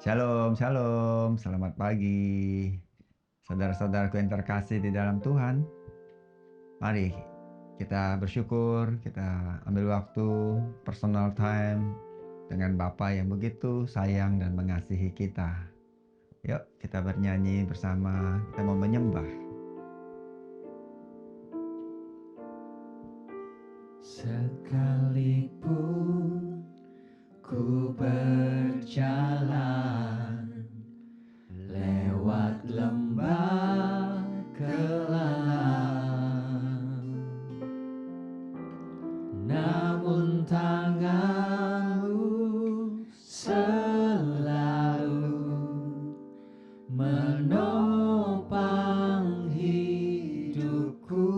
Shalom, shalom, selamat pagi. Saudara-saudaraku yang terkasih di dalam Tuhan, mari kita bersyukur, kita ambil waktu personal time dengan Bapa yang begitu sayang dan mengasihi kita. Yuk kita bernyanyi bersama, kita mau menyembah. Sekalipun ku berjalan lewat lembah kelam, namun tanganmu selalu menopang hidupku.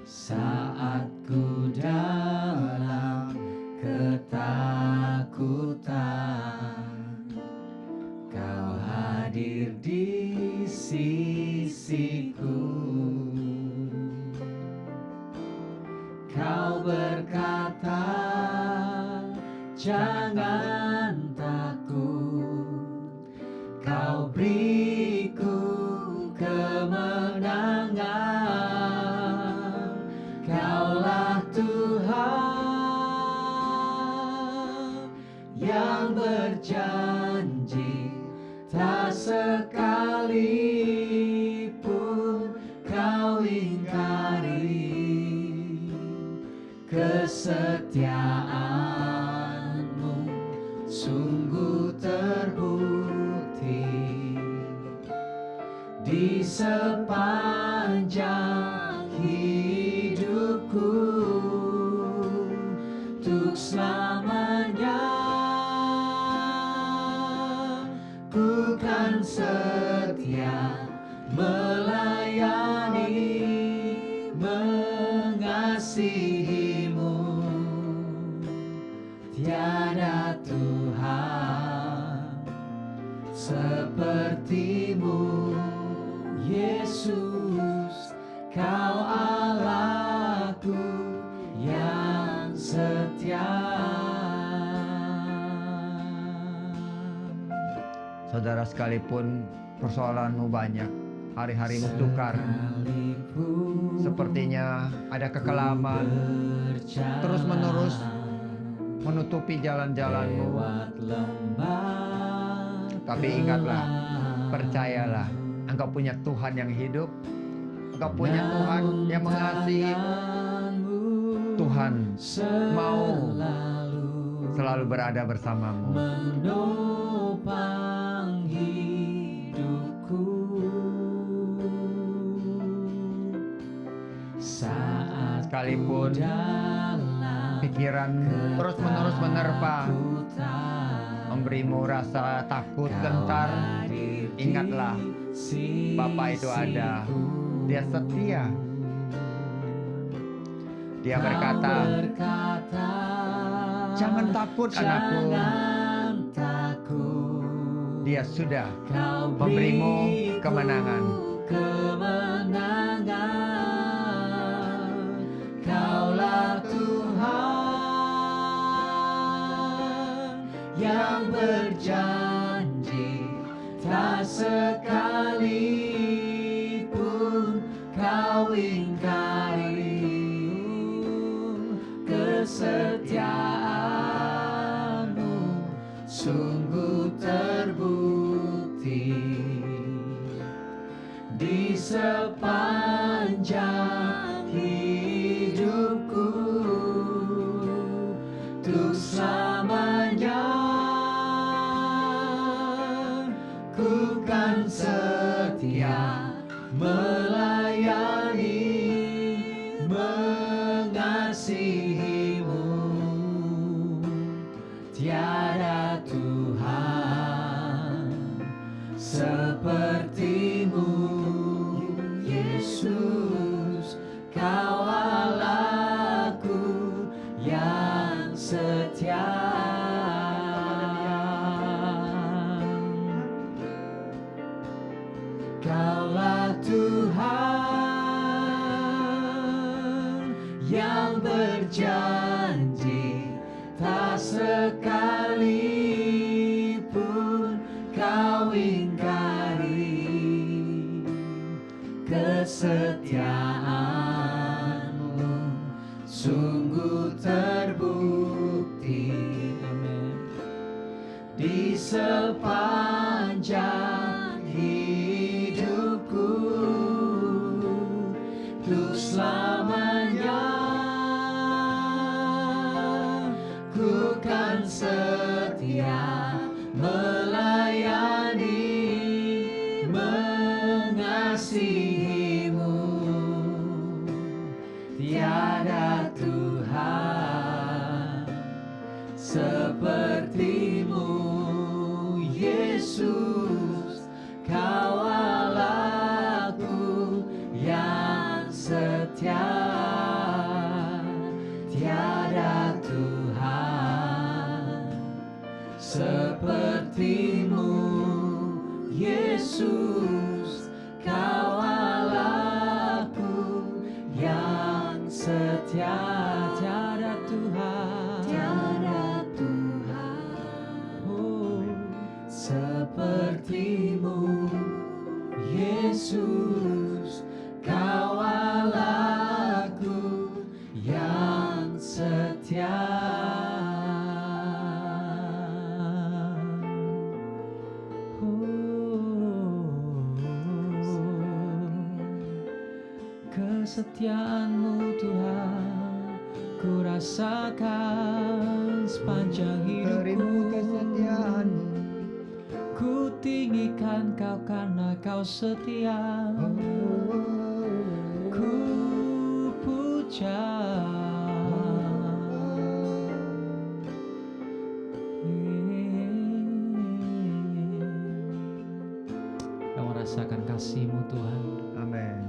Saat ku dalam ketakutan, Kau hadir di sisiku. Kau berkata, jangan takut, Kau beriku kemenangan. Kaulah Tuhan yang berjanji, tak sekalipun Kau ingkari kesetiaan-Mu sungguh terbukti di sepanjang hidupku. Untuk selamanya ku kan setia melayani, mengasihi-Mu. Tiada Tuhan seperti-Mu, Yesus. Kau Allahku yang setia. Saudara, sekalipun persoalanmu banyak, hari-harimu sukar, sepertinya ada kekelaman terus-menerus menutupi jalan-jalanmu. Tapi ingatlah, percayalah, engkau punya Tuhan yang hidup, engkau punya Tuhan yang mengasihi. Tuhan mau selalu berada bersamamu. Menopang hidupku saat Sekalipun pikiran terus-menerus menerpa, memberimu rasa takut, gentar, ingatlah, Bapa itu ada. Dia setia. Dia berkata, jangan takut anakku. Dia sudah memberimu kemenangan. Kaulah Tuhan yang berjanji, tak sekalipun Kau ingkari kesetiaan-Mu sungguh terbukti di sepanjang hidupku. Untuk selamanya ku kan setia melayani, mengasihi-Mu. Tiada Tuhan seperti-Mu, Yesus. Kau Allahku yang setia. Kaulah Tuhan yang berjanji, tak sekalipun kau ingkari, kesetiaanmu sungguh terbukti. Amin. Di sepanjang hidupku, untuk selamanya ku kan setia melayani, mengasihimu. Tiada Tuhan sepertimu, Yesus, Kau Allahku yang setia. Tiada Tuhan sepertimu, Yesus, Kau Allahku yang setia. Tiada Tuhan, tiada Tuhan, oh, sepertimu, Yesus, Kau Allahku yang setia. Kesetiaan-Mu Tuhan ku rasakan sepanjang Berimu hidupku. kesetiaan-Mu, Ku tinggikan Kau karena Kau setia. Ku puja. Kau merasakan kasih-Mu Tuhan, amin.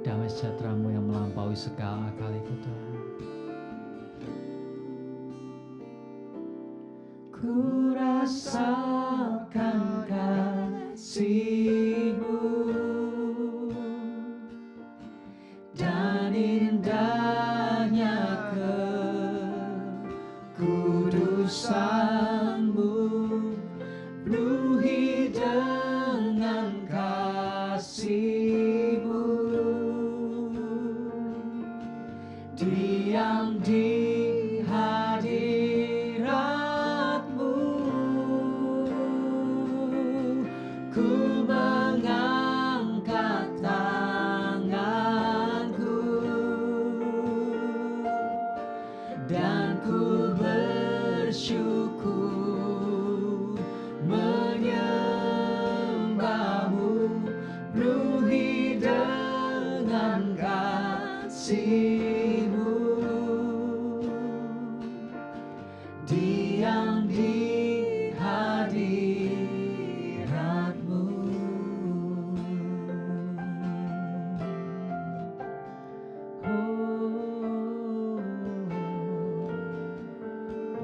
damai sejahtera-Mu yang melampaui segala akal itu Tuhan. Ku rasakan kasih-Mu dan indahnya kekudusan-Mu, penuhi dengan kasih-Mu, diam di hadirat-Mu, ku mengangkat tanganku dan ku bersyukur menyembah-Mu, penuhi dengan kasih-Mu, diam di hadirat-Mu. Oh,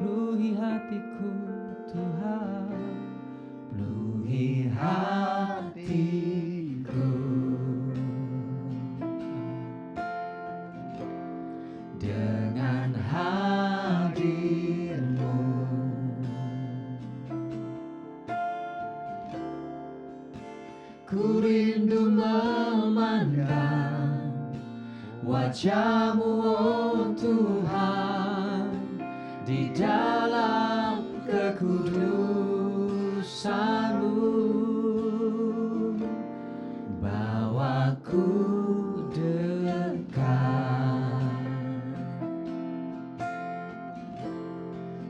penuhi hatiku Tuhan, penuhi hatiku dengan hadir-Mu. Ku rindu memandang wajah-Mu, oh Tuhan, di dalam kekudusan-Mu. Bawaku dekat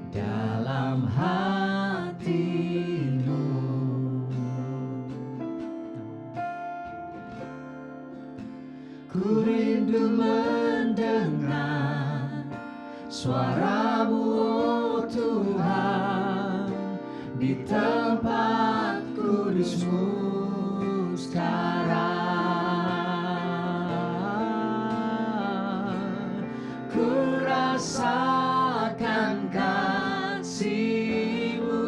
dalam hati-Mu. Ku rindu mendengar suara-Mu, oh Tuhan, di tempat kudus-Mu sekarang. Ku rasakan kasih-Mu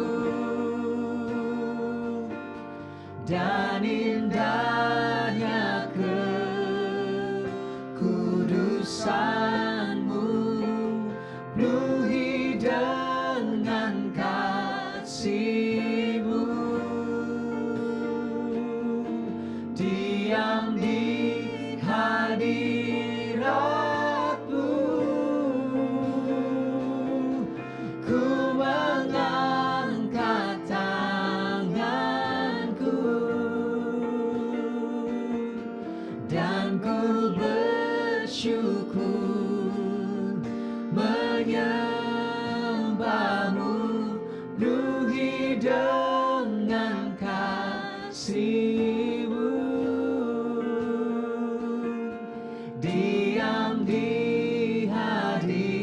dan indahnya kekudusan-Mu, penuhi dan ku bersyukur menyembahmu, penuhi dengan kasih-Mu. Diam di hadirat-Mu,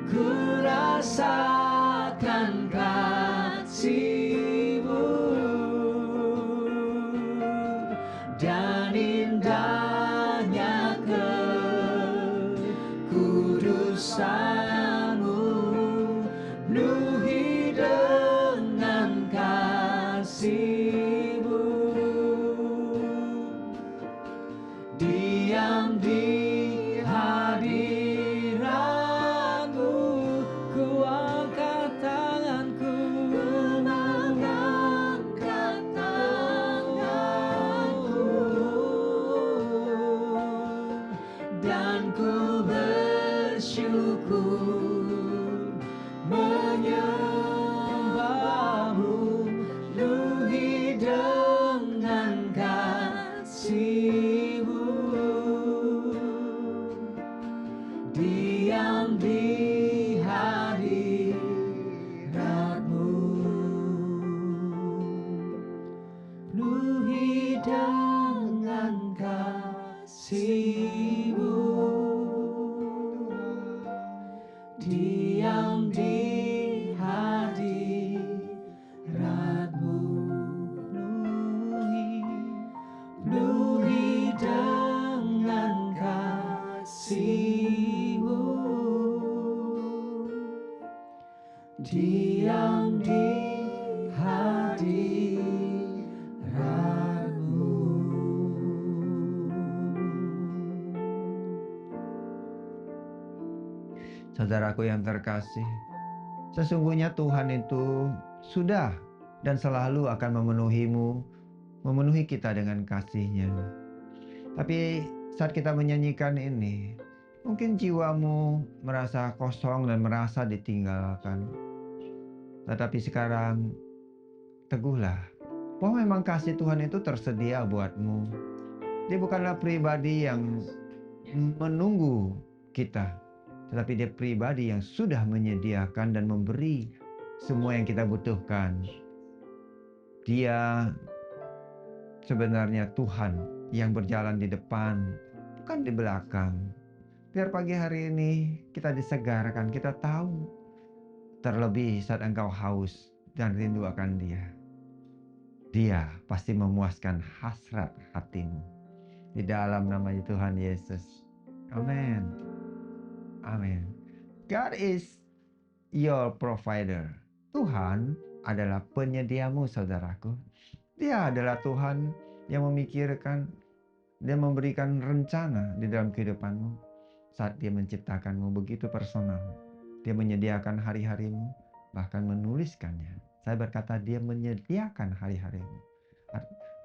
ku rasakan kasih-Mu dan indahnya kekudusan-Mu, penuhi dengan kasih-Mu. Diam di hadirat-Mu, ku angkat tanganku, mengangkat tanganku, dan ku bersyukur menyembahmu, penuhi dengan kasih-Mu. Diam di hadirat-Mu, penuhi dengan kasih-Mu. Diam di hadirat-Mu, penuhi dengan kasih-Mu. Diam di hadirat-Mu. Saudaraku yang terkasih, sesungguhnya Tuhan itu sudah dan selalu akan memenuhimu, memenuhi kita dengan kasih-Nya. Tapi saat kita menyanyikan ini, mungkin jiwamu merasa kosong dan merasa ditinggalkan. Tetapi sekarang teguhlah bahwa memang kasih Tuhan itu tersedia buatmu. Dia bukanlah pribadi yang menunggu kita, tetapi dia pribadi yang sudah menyediakan dan memberi semua yang kita butuhkan. Dia sebenarnya Tuhan yang berjalan di depan, bukan di belakang. Biar pagi hari ini kita disegarkan, kita tahu, terlebih saat engkau haus dan rindu akan Dia. Dia pasti memuaskan hasrat hatimu. Di dalam nama Tuhan Yesus. Amin. Amin. God is your provider. Tuhan adalah penyediamu, saudaraku. Dia adalah Tuhan yang memikirkan, dia memberikan rencana di dalam kehidupanmu. Saat dia menciptakanmu begitu personal. Dia menyediakan hari-harimu, bahkan menuliskannya. Saya berkata dia menyediakan hari-harimu.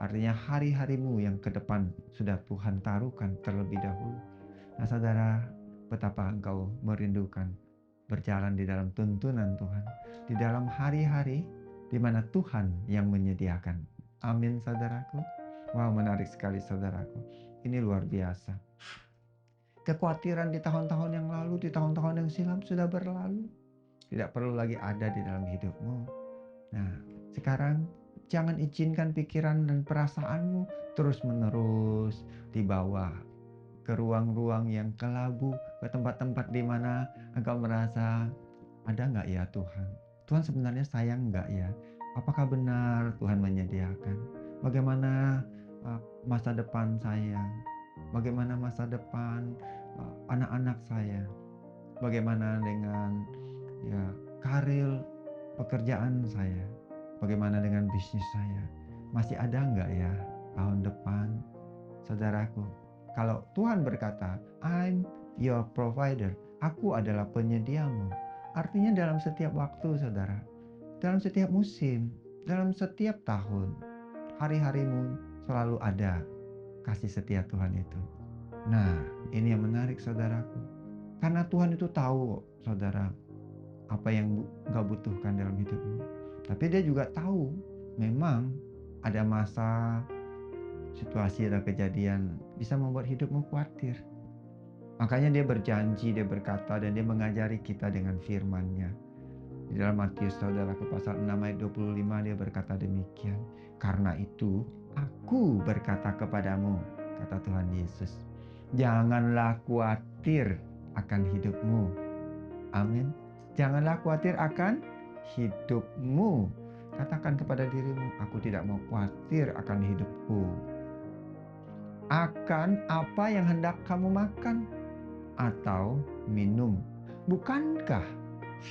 Artinya hari-harimu yang ke depan sudah Tuhan taruhkan terlebih dahulu. Nah saudara, betapa engkau merindukan berjalan di dalam tuntunan Tuhan. Di dalam hari-hari di mana Tuhan yang menyediakan. Amin saudaraku. Wow, menarik sekali saudaraku. Ini luar biasa. Kekhawatiran di tahun-tahun yang lalu, di tahun-tahun yang silam sudah berlalu. Tidak perlu lagi ada di dalam hidupmu. Nah, sekarang jangan izinkan pikiran dan perasaanmu terus-menerus dibawa ke ruang-ruang yang kelabu, ke tempat-tempat di mana engkau merasa, ada nggak ya Tuhan? Tuhan sebenarnya sayang nggak ya? Apakah benar Tuhan menyediakan? Bagaimana masa depan saya? Bagaimana masa depan anak-anak saya? Bagaimana dengan karir pekerjaan saya? Bagaimana dengan bisnis saya? Masih ada nggak ya tahun depan? Saudaraku, kalau Tuhan berkata, I'm your provider, aku adalah penyediamu. Artinya dalam setiap waktu saudara, dalam setiap musim, dalam setiap tahun, hari-harimu selalu ada kasih setia Tuhan itu. Nah, ini yang menarik saudaraku. Karena Tuhan itu tahu saudara, apa yang engkau butuhkan dalam hidupmu. Tapi dia juga tahu memang ada masa, situasi atau kejadian bisa membuat hidupmu khawatir. Makanya dia berjanji, dia berkata, dan dia mengajari kita dengan firman-Nya. Di dalam Matius saudaraku pasal 6 ayat 25 dia berkata demikian. Karena itu aku berkata kepadamu, kata Tuhan Yesus, janganlah khawatir akan hidupmu. Amin. Janganlah khawatir akan hidupmu. Katakan kepada dirimu, aku tidak mau khawatir akan hidupku. Akan apa yang hendak kamu makan atau minum. Bukankah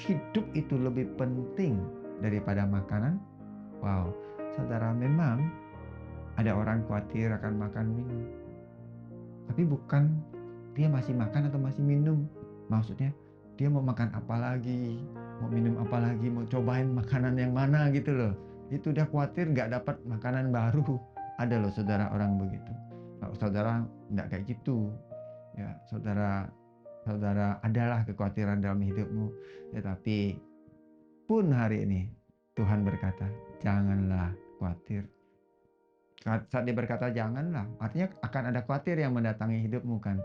hidup itu lebih penting daripada makanan? Wow, saudara, memang ada orang khawatir akan makan minum. Tapi bukan dia masih makan atau masih minum. Maksudnya dia mau makan apa lagi, mau minum apa lagi, mau cobain makanan yang mana gitu loh. Itu udah khawatir gak dapat makanan baru. Ada loh saudara orang begitu. Kalau saudara enggak kayak gitu, ya saudara adalah kekhawatiran dalam hidupmu. Tetapi pun hari ini Tuhan berkata, janganlah khawatir. Saat dia berkata janganlah, artinya akan ada khawatir yang mendatangi hidupmu kan.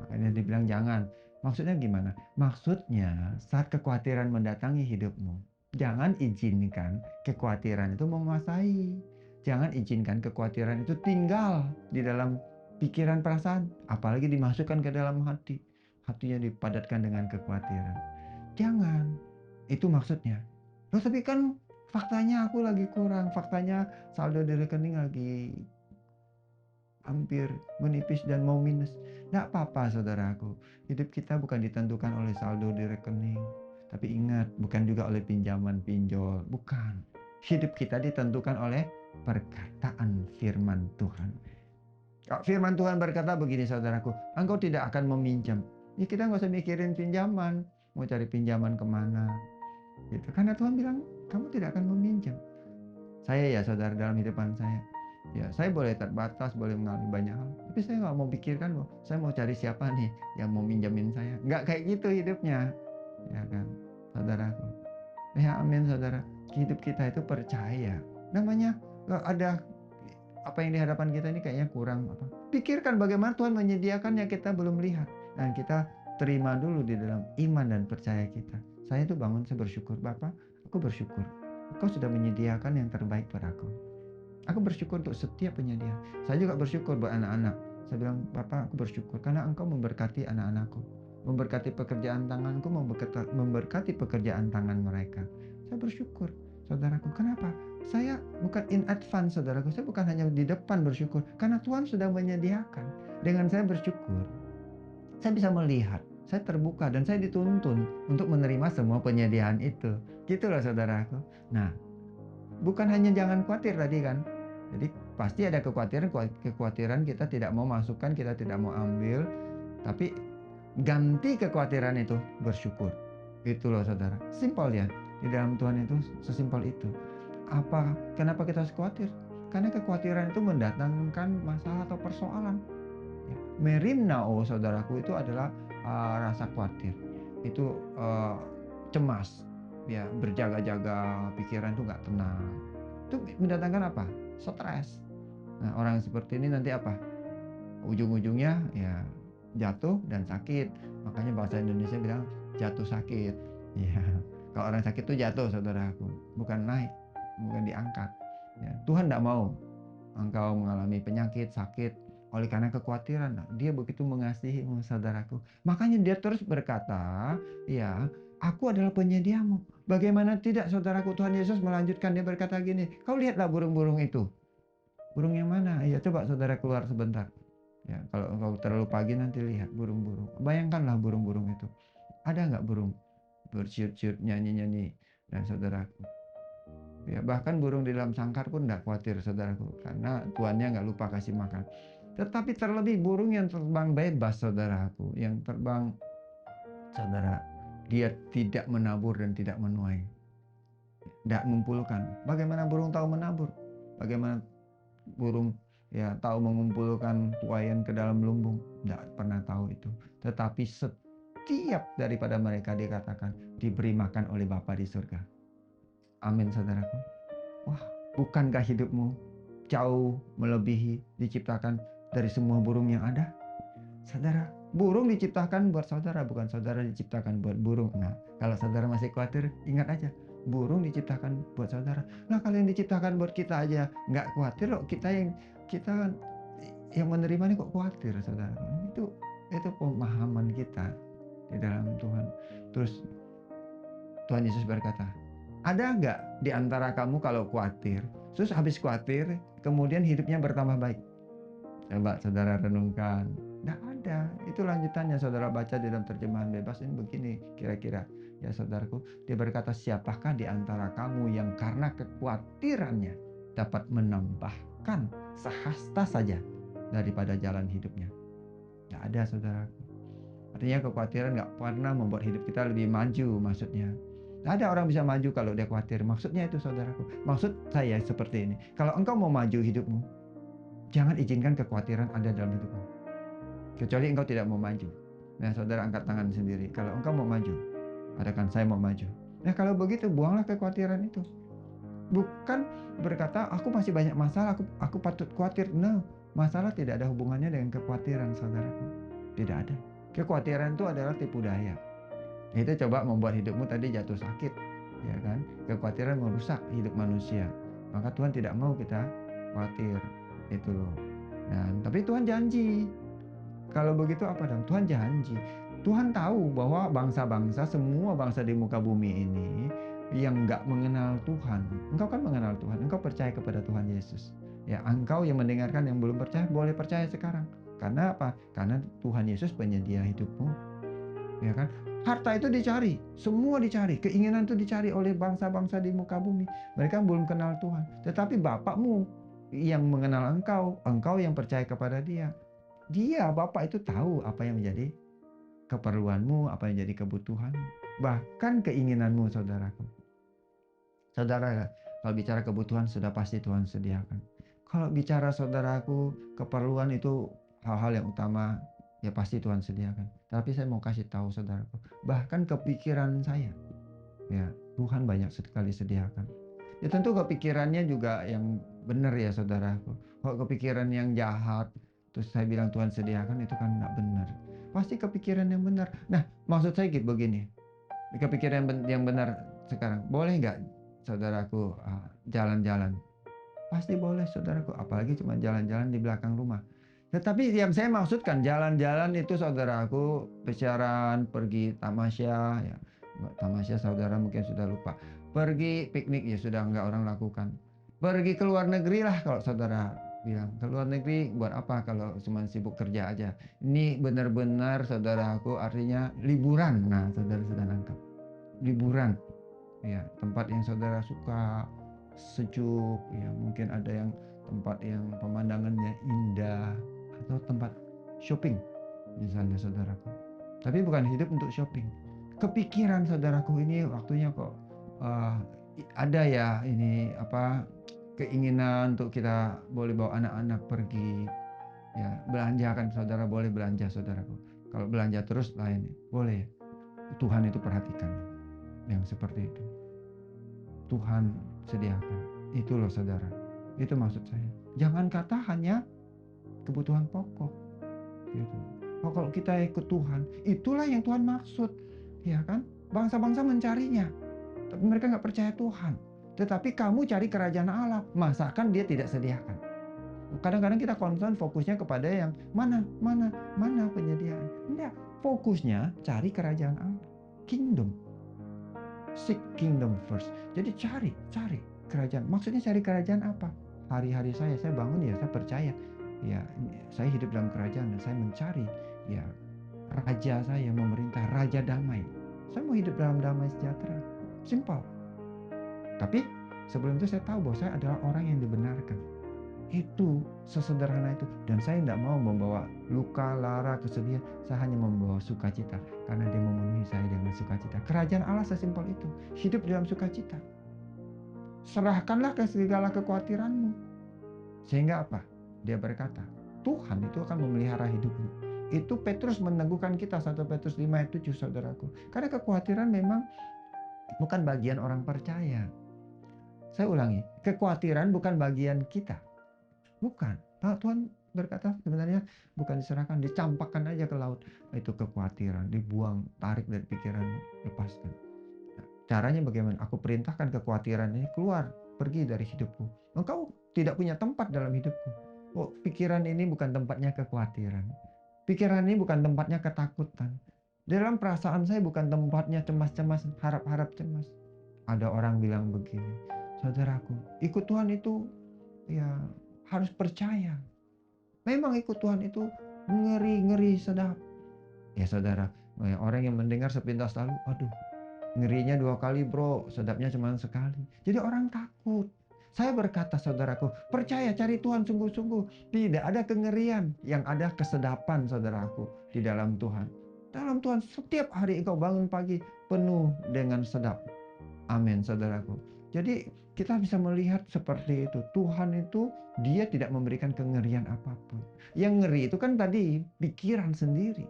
Makanya dibilang jangan. Maksudnya gimana? Maksudnya saat kekhawatiran mendatangi hidupmu, jangan izinkan kekhawatiran itu menguasai. Jangan izinkan kekhawatiran itu tinggal di dalam pikiran perasaan, apalagi dimasukkan ke dalam hati. Hatinya dipadatkan dengan kekhawatiran. Jangan. Itu maksudnya. Loh tapi kan faktanya aku lagi kurang. Faktanya saldo di rekening lagi hampir menipis dan mau minus. Nggak apa-apa saudaraku. Hidup kita bukan ditentukan oleh saldo di rekening. Tapi ingat, bukan juga oleh pinjaman pinjol. Bukan. Hidup kita ditentukan oleh perkataan firman Tuhan. Firman Tuhan berkata begini saudaraku, engkau tidak akan meminjam. Ya kita nggak usah mikirin pinjaman. Mau cari pinjaman kemana. Gitu. Karena Tuhan bilang, kamu tidak akan meminjam. Saya ya saudara dalam hidupan saya. Ya saya boleh terbatas, boleh mengalami banyak hal. Tapi saya nggak mau pikirkan loh, saya mau cari siapa nih yang mau minjamin saya. Nggak kayak gitu hidupnya. Ya kan, saudaraku. Ya amin saudara. Hidup kita itu percaya. Namanya ada apa yang di hadapan kita ini kayaknya kurang apa. Pikirkan bagaimana Tuhan menyediakannya, kita belum lihat. Dan kita terima dulu di dalam iman dan percaya kita. Saya tuh bangun, saya bersyukur. Bapak, aku bersyukur. Engkau sudah menyediakan yang terbaik padaku. Aku bersyukur untuk setiap penyediaan. Saya juga bersyukur buat anak-anak. Saya bilang, Bapak, aku bersyukur karena Engkau memberkati anak-anakku. Memberkati pekerjaan tanganku, memberkati pekerjaan tangan mereka. Saya bersyukur, saudaraku. Kenapa? Saya bukan in advance, saudaraku. Saya bukan hanya di depan bersyukur. Karena Tuhan sudah menyediakan. Dengan saya bersyukur, saya bisa melihat, saya terbuka dan saya dituntun untuk menerima semua penyediaan itu. Gitu loh saudaraku. Nah, bukan hanya jangan khawatir tadi kan. Jadi pasti ada kekhawatiran kita tidak mau masukkan, kita tidak mau ambil. Tapi ganti kekhawatiran itu bersyukur. Itu loh saudara. Simpel ya. Di dalam Tuhan itu sesimpel itu. Kenapa kita harus khawatir? Karena kekhawatiran itu mendatangkan masalah atau persoalan. Merimnao saudaraku itu adalah rasa khawatir. Itu cemas. Ya, berjaga-jaga, pikiran itu nggak tenang. Itu mendatangkan apa? Stres. Nah, orang seperti ini nanti apa? Ujung-ujungnya ya jatuh dan sakit. Makanya bahasa Indonesia bilang jatuh sakit. Ya, kalau orang sakit itu jatuh saudaraku, bukan naik, bukan diangkat. Ya, Tuhan tidak mau engkau mengalami penyakit, sakit oleh karena kekhawatiran. Nah, dia begitu mengasihimu saudaraku. Makanya dia terus berkata, ya, aku adalah penyediamu. Bagaimana tidak saudaraku, Tuhan Yesus melanjutkan, dia berkata gini, kau lihatlah burung-burung itu. Burung yang mana? Ya coba saudara keluar sebentar. Ya, kalau engkau terlalu pagi nanti lihat burung-burung. Bayangkanlah burung-burung itu. Ada nggak burung bersiut-siut, nyanyi-nyanyi? Dan saudaraku, ya bahkan burung di dalam sangkar pun tidak khawatir saudaraku, karena tuannya nggak lupa kasih makan. Tetapi terlebih burung yang terbang bebas saudaraku, yang terbang saudara, dia tidak menabur dan tidak menuai, tidak mengumpulkan. Bagaimana burung tahu menabur? Bagaimana burung ya tahu mengumpulkan tuaian ke dalam lumbung? Tidak pernah tahu itu. Tetapi setiap daripada mereka dikatakan diberi makan oleh Bapa di surga. Amin saudaraku. Wah, bukankah hidupmu jauh melebihi diciptakan dari semua burung yang ada? Saudara, burung diciptakan buat saudara, bukan saudara diciptakan buat burung. Nah, kalau saudara masih khawatir, ingat aja, burung diciptakan buat saudara. Nah, kalau yang diciptakan buat kita aja nggak khawatir, kok kita yang menerima ini kok khawatir, saudara? Itu pemahaman kita di dalam Tuhan. Terus Tuhan Yesus berkata, ada nggak di antara kamu kalau khawatir, terus habis khawatir, kemudian hidupnya bertambah baik? Coba saudara renungkan. Nggak ada. Itu lanjutannya saudara baca di dalam terjemahan bebas ini begini kira-kira. Ya saudaraku, dia berkata, siapakah di antara kamu yang karena kekhawatirannya dapat menambahkan sehasta saja daripada jalan hidupnya? Nggak ada, saudaraku. Artinya kekhawatiran nggak pernah membuat hidup kita lebih maju, maksudnya. Nggak ada orang bisa maju kalau dia khawatir. Maksudnya itu, saudaraku. Maksud saya seperti ini. Kalau engkau mau maju hidupmu, jangan izinkan kekhawatiran ada dalam hidupmu. Kecuali engkau tidak mau maju. Nah, saudara angkat tangan sendiri. Kalau engkau mau maju, katakan saya mau maju. Nah, kalau begitu buanglah kekhawatiran itu. Bukan berkata aku masih banyak masalah, aku patut khawatir. No, masalah tidak ada hubungannya dengan kekhawatiran, saudaraku. Tidak ada. Kekhawatiran itu adalah tipu daya. Itu coba membuat hidupmu tadi jatuh sakit, ya kan? Kekhawatiran merusak hidup manusia. Maka Tuhan tidak mau kita khawatir. Itu loh. Nah, tapi Tuhan janji. Kalau begitu apa dong? Tuhan janji. Tuhan tahu bahwa bangsa-bangsa, semua bangsa di muka bumi ini yang nggak mengenal Tuhan. Engkau kan mengenal Tuhan. Engkau percaya kepada Tuhan Yesus. Ya, engkau yang mendengarkan yang belum percaya, boleh percaya sekarang. Karena apa? Karena Tuhan Yesus penyedia hidupmu. Ya kan? Harta itu dicari, semua dicari, keinginan itu dicari oleh bangsa-bangsa di muka bumi. Mereka belum kenal Tuhan. Tetapi Bapakmu yang mengenal engkau, engkau yang percaya kepada Dia. Dia, Bapak itu tahu apa yang menjadi keperluanmu, apa yang jadi kebutuhan, bahkan keinginanmu, saudaraku. Saudara, kalau bicara kebutuhan sudah pasti Tuhan sediakan. Kalau bicara saudaraku, keperluan itu hal-hal yang utama, ya pasti Tuhan sediakan. Tapi saya mau kasih tahu saudaraku, bahkan kepikiran saya, ya Tuhan banyak sekali sediakan. Ya tentu kepikirannya juga yang benar ya saudaraku. Kalau kepikiran yang jahat, terus saya bilang Tuhan sediakan, itu kan nggak benar. Pasti kepikiran yang benar. Nah, maksud saya gitu begini. Kepikiran yang benar sekarang, boleh nggak saudaraku jalan-jalan? Pasti boleh saudaraku, apalagi cuma jalan-jalan di belakang rumah. Tetapi yang saya maksudkan jalan-jalan itu saudaraku, pesiaran, pergi tamasya, ya. Tamasya saudara mungkin sudah lupa. Pergi piknik ya sudah nggak orang lakukan. Pergi ke luar negeri lah kalau saudara bilang. Ke luar negeri buat apa kalau cuma sibuk kerja aja. Ini benar-benar saudaraku artinya liburan. Nah, saudara sudah nangkap. Liburan. Ya, tempat yang saudara suka, sejuk, ya mungkin ada yang tempat yang pemandangannya indah, atau tempat shopping misalnya saudaraku. Tapi bukan hidup untuk shopping. Kepikiran saudaraku ini waktunya kok ada ya ini keinginan untuk kita boleh bawa anak-anak pergi, ya belanja kan saudara, boleh belanja saudaraku. Kalau belanja terus lain boleh. Tuhan itu perhatikan yang seperti itu. Tuhan sediakan. Itu loh saudara. Itu maksud saya. Jangan kata hanya kebutuhan pokok. Gitu. Kalau kita ikut Tuhan, itulah yang Tuhan maksud. Ya kan? Bangsa-bangsa mencarinya. Tapi mereka nggak percaya Tuhan. Tetapi kamu cari kerajaan Allah. Masakan dia tidak sediakan. Kadang-kadang kita concern fokusnya kepada yang mana penyediaan. Enggak. Fokusnya cari kerajaan Allah. Kingdom. Seek kingdom first. Jadi cari kerajaan. Maksudnya cari kerajaan apa? Hari-hari saya bangun ya saya percaya. Ya, saya hidup dalam kerajaan dan saya mencari ya raja saya memerintah, raja damai. Saya mau hidup dalam damai sejahtera. Simple. Tapi sebelum itu saya tahu bahwa saya adalah orang yang dibenarkan. Itu sesederhana itu. Dan saya tidak mau membawa luka, lara, kesedihan. Saya hanya membawa sukacita. Karena dia memenuhi saya dengan sukacita. Kerajaan Allah sesimpel itu. Hidup dalam sukacita. Serahkanlah ke segala kekhawatiranmu. Sehingga apa? Dia berkata, Tuhan itu akan memelihara hidupmu. Itu Petrus meneguhkan kita. 1 Petrus 5 ayat 7 saudaraku. Karena kekhawatiran memang bukan bagian orang percaya. Saya ulangi, kekhawatiran bukan bagian kita. Bukan. Tuhan berkata sebenarnya bukan diserahkan, dicampakkan aja ke laut. Itu kekhawatiran, dibuang, tarik dari pikiranmu, lepaskan. Nah, caranya bagaimana? Aku perintahkan kekhawatiran ini keluar, pergi dari hidupku. Engkau tidak punya tempat dalam hidupku. Oh, pikiran ini bukan tempatnya kekhawatiran. Pikiran ini bukan tempatnya ketakutan. Dalam perasaan saya bukan tempatnya cemas-cemas, harap-harap cemas. Ada orang bilang begini, saudaraku, ikut Tuhan itu ya harus percaya. Memang ikut Tuhan itu ngeri-ngeri sedap. Ya saudara, orang yang mendengar sepintas lalu, aduh ngerinya 2 kali bro, sedapnya cuma sekali. Jadi orang takut. Saya berkata saudaraku, percaya cari Tuhan sungguh-sungguh. Tidak ada kengerian, yang ada kesedapan saudaraku di dalam Tuhan. Dalam Tuhan setiap hari engkau bangun pagi penuh dengan sedap. Amin saudaraku. Jadi kita bisa melihat seperti itu. Tuhan itu dia tidak memberikan kengerian apapun. Yang ngeri itu kan tadi pikiran sendiri,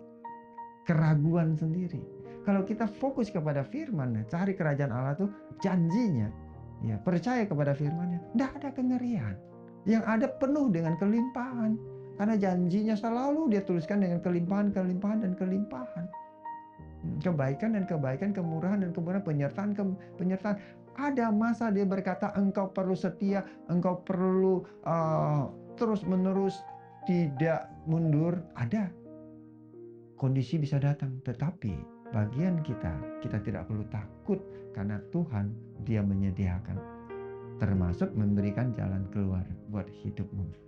keraguan sendiri. Kalau kita fokus kepada firman, cari kerajaan Allah tuh janjinya, ya percaya kepada firman-Nya, tidak ada kengerian. Yang ada penuh dengan kelimpahan. Karena janjinya selalu dia tuliskan dengan kelimpahan, kelimpahan, dan kelimpahan. Kebaikan dan kebaikan, kemurahan dan kemurahan, penyertaan, penyertaan. Ada masa dia berkata engkau perlu setia, engkau perlu terus menerus tidak mundur. Ada kondisi bisa datang, tetapi bagian kita tidak perlu takut karena Tuhan dia menyediakan, termasuk memberikan jalan keluar buat hidupmu.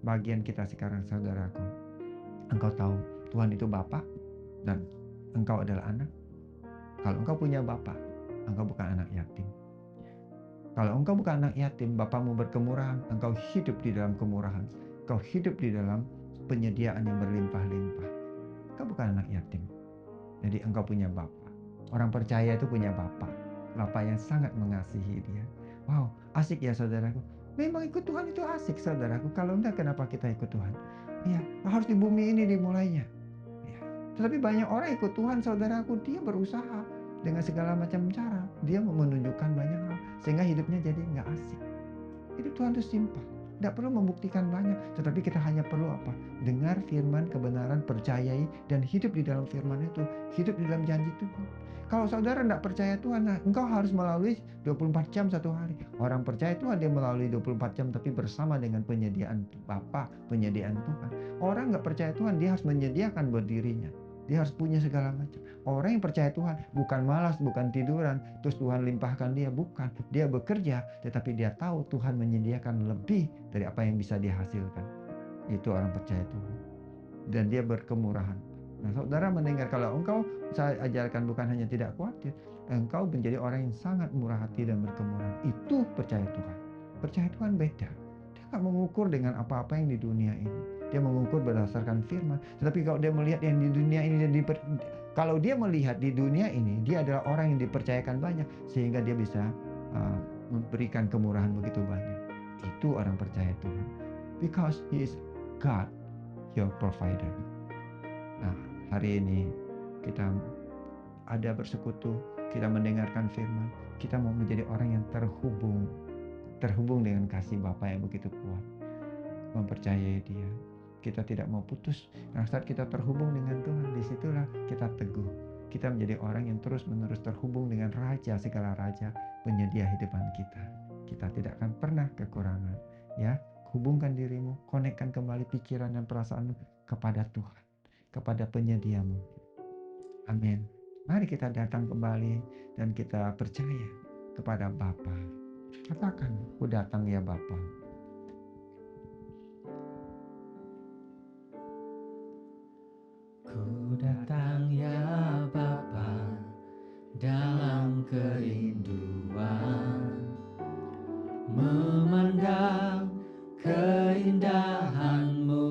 Bagian kita sekarang saudaraku, engkau tahu Tuhan itu Bapa dan engkau adalah anak. Kalau engkau punya Bapa, engkau bukan anak yatim. Kalau engkau bukan anak yatim, Bapamu berkemurahan, engkau hidup di dalam kemurahan. Engkau hidup di dalam penyediaan yang berlimpah-limpah. Engkau bukan anak yatim. Jadi engkau punya Bapa. Orang percaya itu punya Bapa. Bapa yang sangat mengasihi dia. Wow, asik ya saudaraku. Memang ikut Tuhan itu asik saudaraku. Kalau enggak kenapa kita ikut Tuhan? Ya, harus di bumi ini dimulainya. Ya. Tetapi banyak orang ikut Tuhan saudaraku, dia berusaha dengan segala macam cara. Dia menunjukkan banyak hal sehingga hidupnya jadi nggak asik. Hidup Tuhan itu simpel. Tidak perlu membuktikan banyak, tetapi kita hanya perlu apa? Dengar firman, kebenaran, percayai, dan hidup di dalam firman itu. Hidup di dalam janji Tuhan. Kalau saudara tidak percaya Tuhan, nah, engkau harus melalui 24 jam satu hari. Orang percaya Tuhan dia melalui 24 jam, tapi bersama dengan penyediaan Bapa, penyediaan Tuhan. Orang nggak percaya Tuhan, dia harus menyediakan buat dirinya. Dia harus punya segala macam. Orang yang percaya Tuhan bukan malas, bukan tiduran, terus Tuhan limpahkan dia, bukan. Dia bekerja, tetapi dia tahu Tuhan menyediakan lebih dari apa yang bisa dia hasilkan. Itu orang percaya Tuhan. Dan dia berkemurahan. Nah saudara mendengar, kalau engkau saya ajarkan bukan hanya tidak khawatir, engkau menjadi orang yang sangat murah hati dan berkemurahan. Itu percaya Tuhan. Percaya Tuhan beda. Dia gak mengukur dengan apa-apa yang di dunia ini. Dia mengukur berdasarkan firman. Tetapi kalau dia melihat yang di dunia ini, kalau dia melihat di dunia ini, dia adalah orang yang dipercayakan banyak, sehingga dia bisa memberikan kemurahan begitu banyak. Itu orang percaya Tuhan. Because He is God, your provider. Nah, hari ini kita ada bersekutu, kita mendengarkan firman, kita mau menjadi orang yang terhubung dengan kasih Bapa yang begitu kuat, mempercayai Dia. Kita tidak mau putus. Nah, saat kita terhubung dengan Tuhan, disitulah kita teguh. Kita menjadi orang yang terus-menerus terhubung dengan Raja, segala Raja, penyedia hidupan kita. Kita tidak akan pernah kekurangan. Ya, hubungkan dirimu, konekkan kembali pikiran dan perasaanmu kepada Tuhan, kepada penyediamu. Amin. Mari kita datang kembali dan kita percaya kepada Bapa. Katakan, aku datang ya Bapa. Ku datang ya Bapa dalam kerinduan, memandang keindahan-Mu.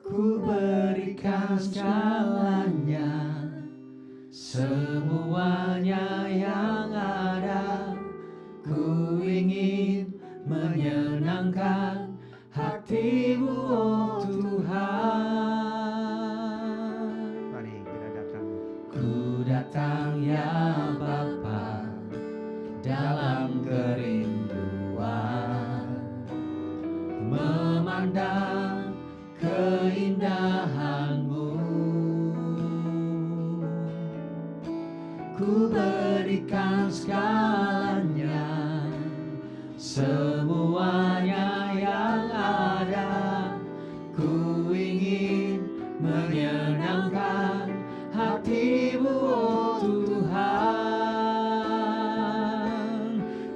Ku berikan segalanya, semuanya yang ada. Ku ingin menyenangkan hati-Mu, oh Tuhan. Mari kita datang. Ku datang ya Bapa dalam kerinduan, memandang keindahan-Mu. Ku berikan segalanya, semuanya yang ada. Ku ingin menyenangkan hati-Mu, oh Tuhan.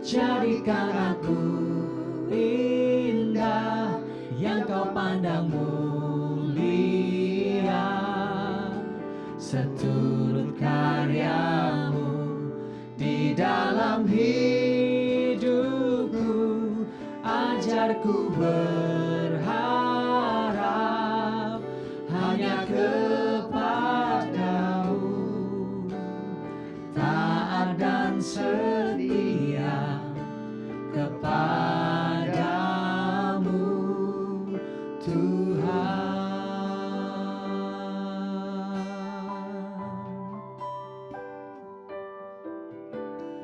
Jadikan aku indah yang Kau pandang mulia, seturut karya-Mu di dalam hidupku. Ajarku berharap hanya kepada-Mu, taat dan setia kepada-Mu, Tuhan.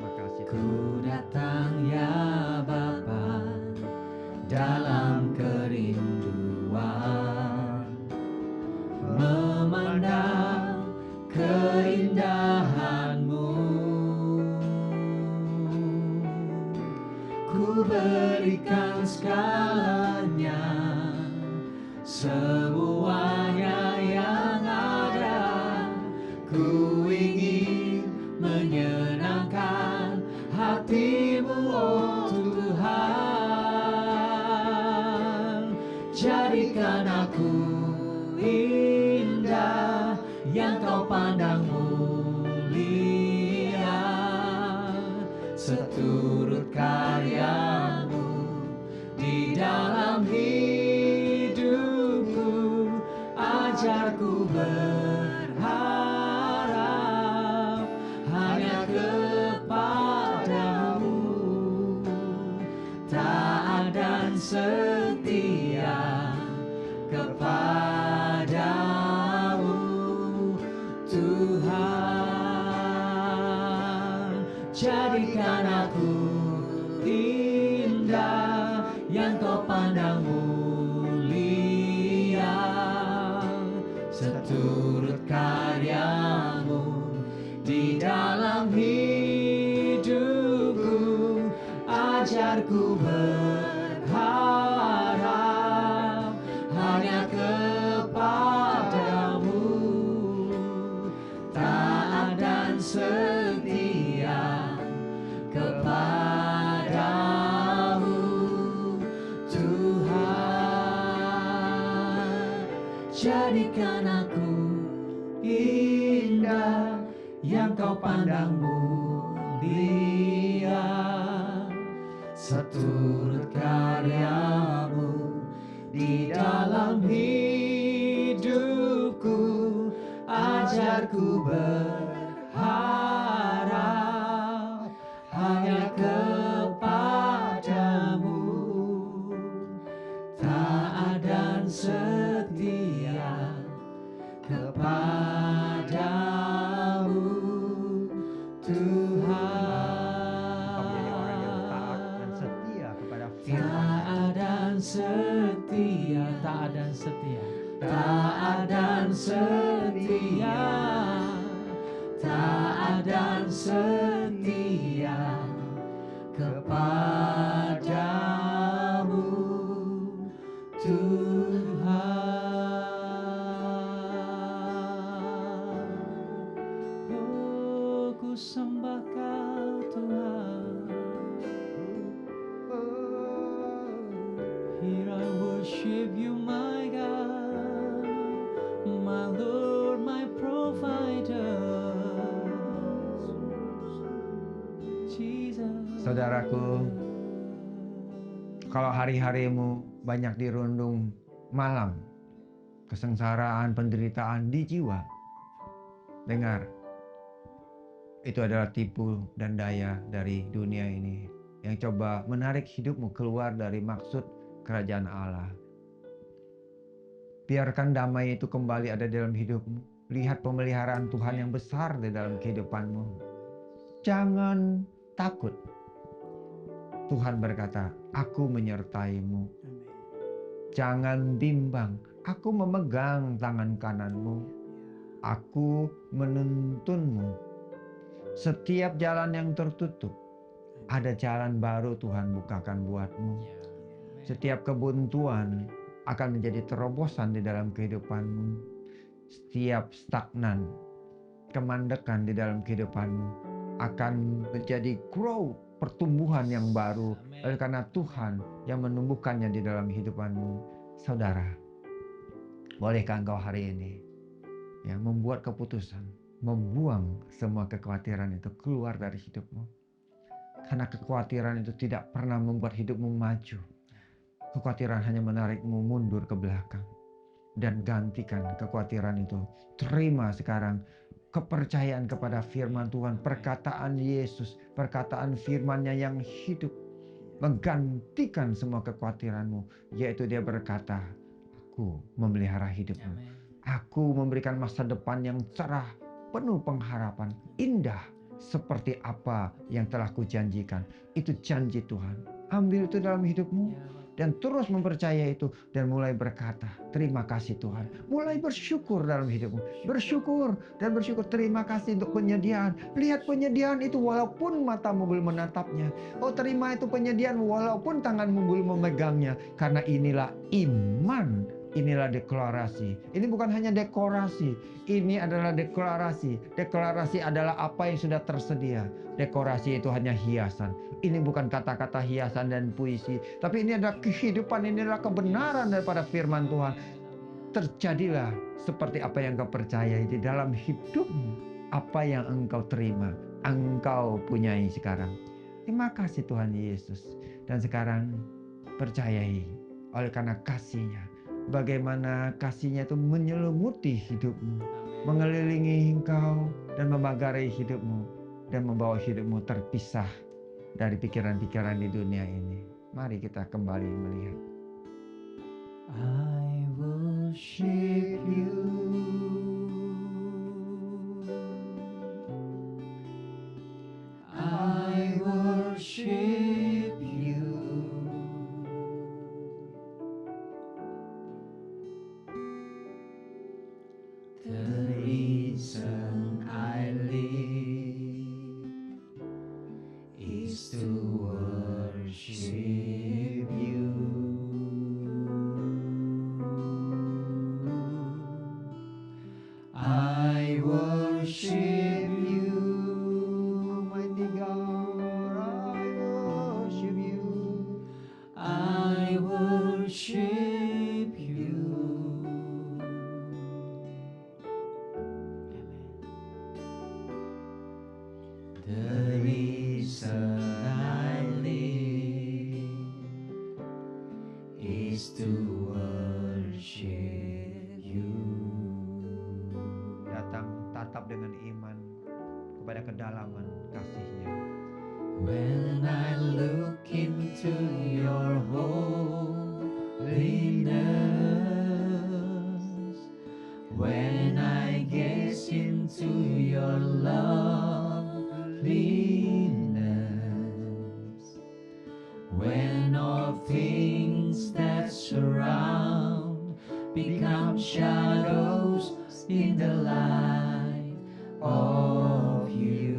Makasih Ku datang ya Bapa dalam kerinduan, memandang keindahan-Mu. Ku berikan segalanya, semuanya yang ada. Ku ingin menyenangkan hati-Mu, oh Tuhan. Jadikan aku indah yang Kau pandang mulia, seturut karya-Mu di dalam hidupku. Ajarku berharap hanya kepada-Mu, taat dan setia kepada-Mu, Tuhan. Jadikan aku indah yang Kau pandang mulia, seturut karya-Mu di dalam hidupku. Ajarku berharap hanya kepada-Mu, taat dan setia kepada-Mu, Tuhan. Jadikan aku indah yang Kau pandang mulia, seturut karya-Mu di dalam hidupku. Ajarku berharap hanya kepada-Mu, taat dan setia kepada-Mu, Tuhan. Kau menjadi orang yang taat dan setia kepada firman. Taat dan setia, taat dan setia, taat dan setia, taat dan setia kepada-Mu, Tuhan. Oh, ku sembah Kau Tuhan. Here I worship You, my God, my Lord, my provider, Jesus. Saudaraku, kalau hari-harimu banyak dirundung malam, kesengsaraan, penderitaan di jiwa, dengar, itu adalah tipu dan daya dari dunia ini yang coba menarik hidupmu keluar dari maksud kerajaan Allah. Biarkan damai itu kembali ada dalam hidupmu. Lihat pemeliharaan Tuhan yang besar di dalam kehidupanmu. Jangan takut. Tuhan berkata, aku menyertaimu. Jangan bimbang, aku memegang tangan kananmu. Aku menuntunmu. Setiap jalan yang tertutup, ada jalan baru Tuhan bukakan buatmu. Setiap kebuntuan akan menjadi terobosan di dalam kehidupanmu. Setiap stagnan, kemandekan di dalam kehidupanmu akan menjadi growth, pertumbuhan yang baru. Oleh karena Tuhan yang menumbuhkannya di dalam kehidupanmu. Saudara, bolehkah engkau hari ini membuat keputusan, membuang semua kekhawatiran itu keluar dari hidupmu? Karena kekhawatiran itu tidak pernah membuat hidupmu maju. Kekhawatiran hanya menarikmu mundur ke belakang. Dan gantikan kekhawatiran itu. Terima sekarang kepercayaan kepada firman Tuhan, perkataan Yesus, perkataan firman-Nya yang hidup, menggantikan semua kekhawatiranmu, yaitu Dia berkata, aku memelihara hidupmu. Aku memberikan masa depan yang cerah, penuh pengharapan, indah, seperti apa yang telah kujanjikan. Itu janji Tuhan. Ambil itu dalam hidupmu. Dan terus mempercayai itu. Dan mulai berkata, terima kasih Tuhan. Mulai bersyukur dalam hidupmu. Bersyukur dan bersyukur. Terima kasih untuk penyediaan. Lihat penyediaan itu walaupun matamu belum menatapnya. Oh, terima itu penyediaan walaupun tanganmu belum memegangnya. Karena inilah iman. Inilah deklarasi. Ini bukan hanya dekorasi. Ini adalah deklarasi. Deklarasi adalah apa yang sudah tersedia. Dekorasi itu hanya hiasan. Ini bukan kata-kata hiasan dan puisi. Tapi ini adalah kehidupan. Ini adalah kebenaran daripada firman Tuhan. Terjadilah seperti apa yang kau percayai di dalam hidupmu. Apa yang engkau terima, engkau punyai sekarang. Terima kasih Tuhan Yesus. Dan sekarang percayai oleh karena kasih-Nya. Bagaimana kasih-Nya itu menyelimuti hidupmu, mengelilingi engkau dan memagari hidupmu dan membawa hidupmu terpisah dari pikiran-pikiran di dunia ini. Mari kita kembali melihat. I worship you. I worship you. The reason I live is to worship you. I worship you. Mighty God, I worship you. I worship you. The reason I live is to worship you. Datang tatap dengan iman kepada kedalaman kasih-Nya. When I look into your holiness, when I gaze into your loveliness, when all things that surround become shadows in the light of you.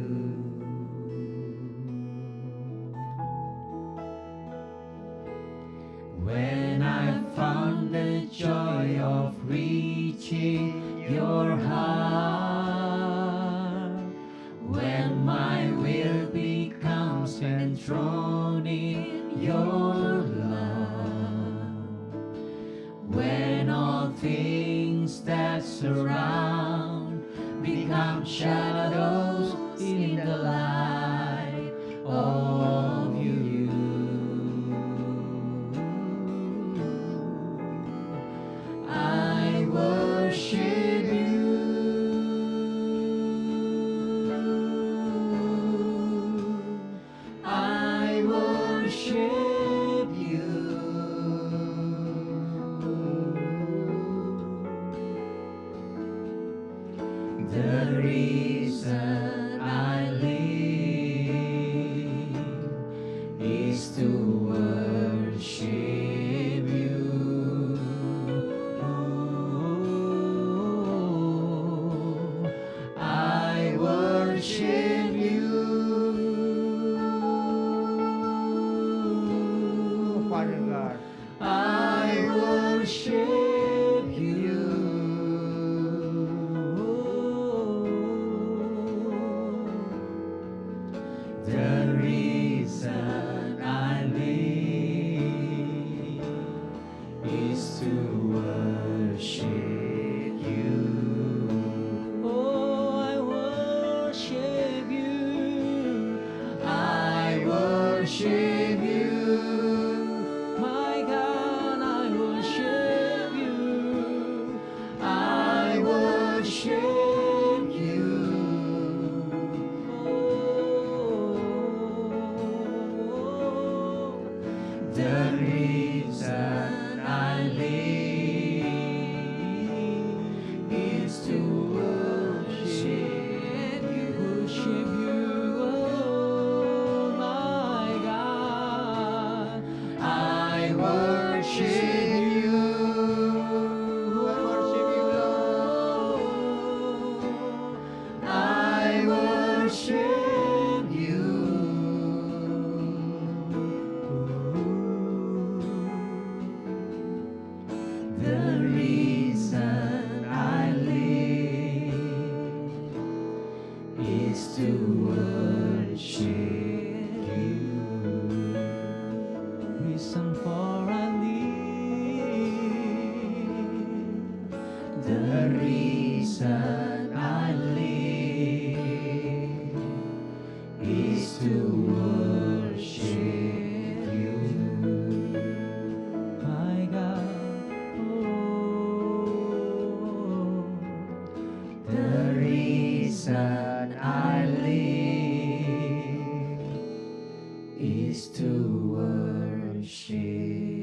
When I found the joy of reaching your heart, when my will becomes enthroned in your love, when all things that surround become shadows in the light of you. I worship you. I worship you. The reason I live is to worship you. The reason I live is to worship you, oh my God. I worship you, Lord. I worship you. The reason I live is to worship you. Reason for I live. The reason I live is to worship you, my God. Oh, the reason I live is to worship